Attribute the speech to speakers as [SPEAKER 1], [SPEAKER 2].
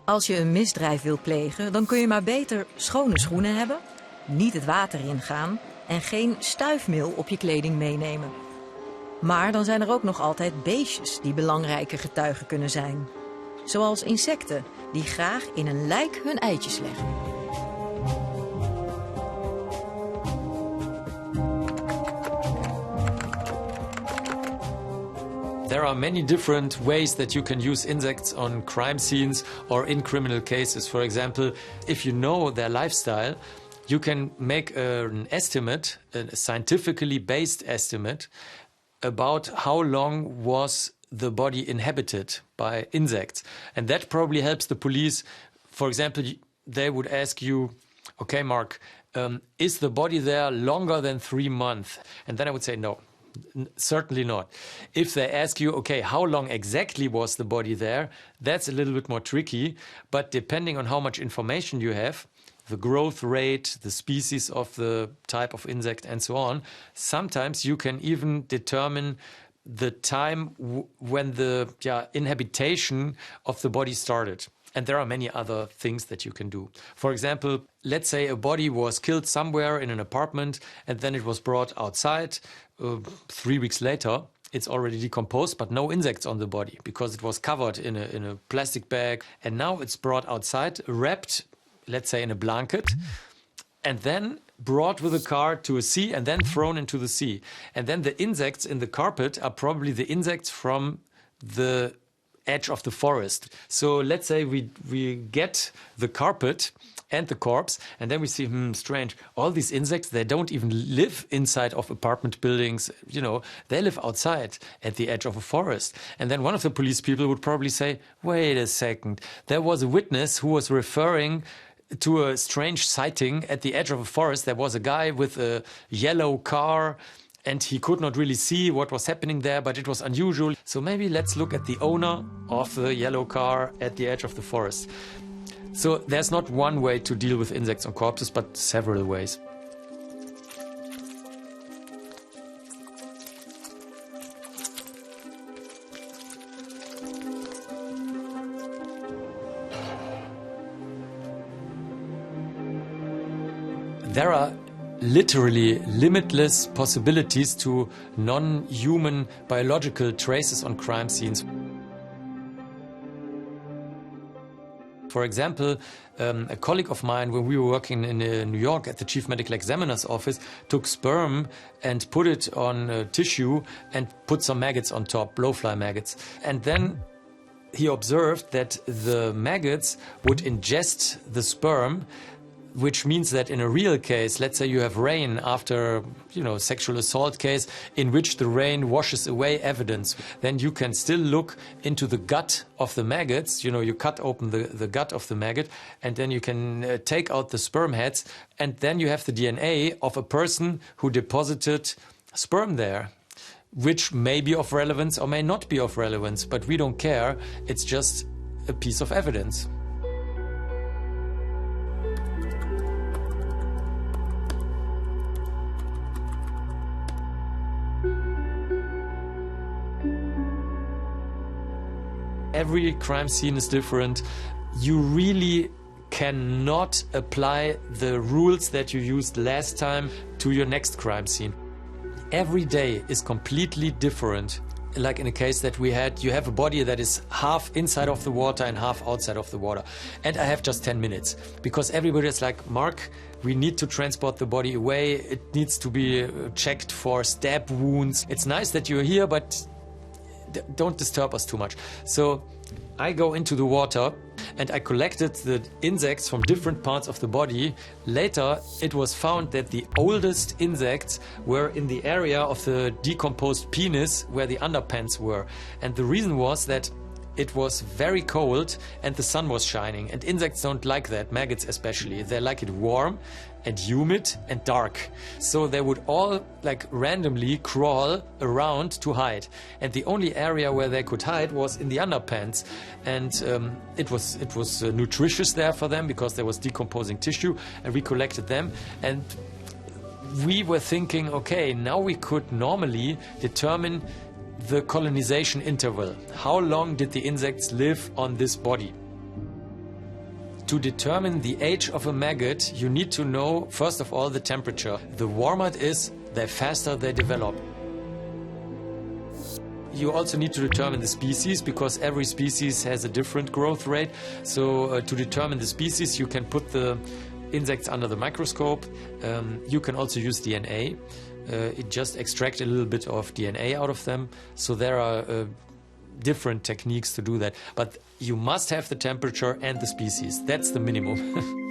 [SPEAKER 1] Als je een misdrijf wil plegen, dan kun je maar beter schone schoenen hebben, niet het water ingaan en geen stuifmeel op je kleding meenemen. Maar dan zijn er ook nog altijd beestjes die belangrijke getuigen kunnen zijn. Zoals insecten die graag in een lijk hun eitjes leggen.
[SPEAKER 2] There are many different ways that you can use insects on crime scenes or in criminal cases. For example, if you know their lifestyle, you can make an estimate, a scientifically based estimate, about how long was the body inhabited by insects. And that probably helps the police. For example, they would ask you, okay, Mark, is the body there longer than 3 months? And then I would say no. Certainly not. If they ask you, okay, how long exactly was the body there? That's a little bit more tricky. But depending on how much information you have, the growth rate, the species of the type of insect, and so on, sometimes you can even determine the time when the inhabitation of the body started. And there are many other things that you can do. For example, let's say a body was killed somewhere in an apartment and then it was brought outside 3 weeks later. It's already decomposed, but no insects on the body because it was covered in a plastic bag. And now it's brought outside, wrapped, let's say, in a blanket, and then brought with a car to a sea and then thrown into the sea. And then the insects in the carpet are probably the insects from the edge of the forest. So let's say we get the carpet and the corpse, and then we see, strange, all these insects, they don't even live inside of apartment buildings, they live outside at the edge of a forest. And then one of the police people would probably say, wait a second, there was a witness who was referring to a strange sighting at the edge of a forest. There was a guy with a yellow car, and he could not really see what was happening there, but it was unusual. So maybe let's look at the owner of the yellow car at the edge of the forest. So there's not one way to deal with insects on corpses, but several ways. There are literally limitless possibilities to non-human biological traces on crime scenes. For example, a colleague of mine, when we were working in New York at the Chief Medical Examiner's office, took sperm and put it on tissue and put some maggots on top, blowfly maggots. And then he observed that the maggots would ingest the sperm, which means that in a real case, let's say you have rain after, sexual assault case in which the rain washes away evidence, then you can still look into the gut of the maggots. You cut open the gut of the maggot, and then you can take out the sperm heads, and then you have the DNA of a person who deposited sperm there, which may be of relevance or may not be of relevance, but we don't care. It's just a piece of evidence. Every crime scene is different. You really cannot apply the rules that you used last time to your next crime scene. Every day is completely different. Like in a case that we had, you have a body that is half inside of the water and half outside of the water. And I have just 10 minutes because everybody is like, Mark, we need to transport the body away. It needs to be checked for stab wounds. It's nice that you're here, but don't disturb us too much. So I go into the water and I collected the insects from different parts of the body. Later, it was found that the oldest insects were in the area of the decomposed penis where the underpants were. And the reason was that it was very cold and the sun was shining. And insects don't like that, maggots especially. They like it warm and humid and dark. So they would all randomly crawl around to hide. And the only area where they could hide was in the underpants. And it was nutritious there for them because there was decomposing tissue, and we collected them. And we were thinking, okay, now we could normally determine the colonization interval. How long did the insects live on this body? To determine the age of a maggot, you need to know, first of all, the temperature. The warmer it is, the faster they develop. You also need to determine the species, because every species has a different growth rate. So to determine the species, you can put the insects under the microscope. You can also use DNA. It just extract a little bit of DNA out of them. So there are different techniques to do that. But you must have the temperature and the species. That's the minimum.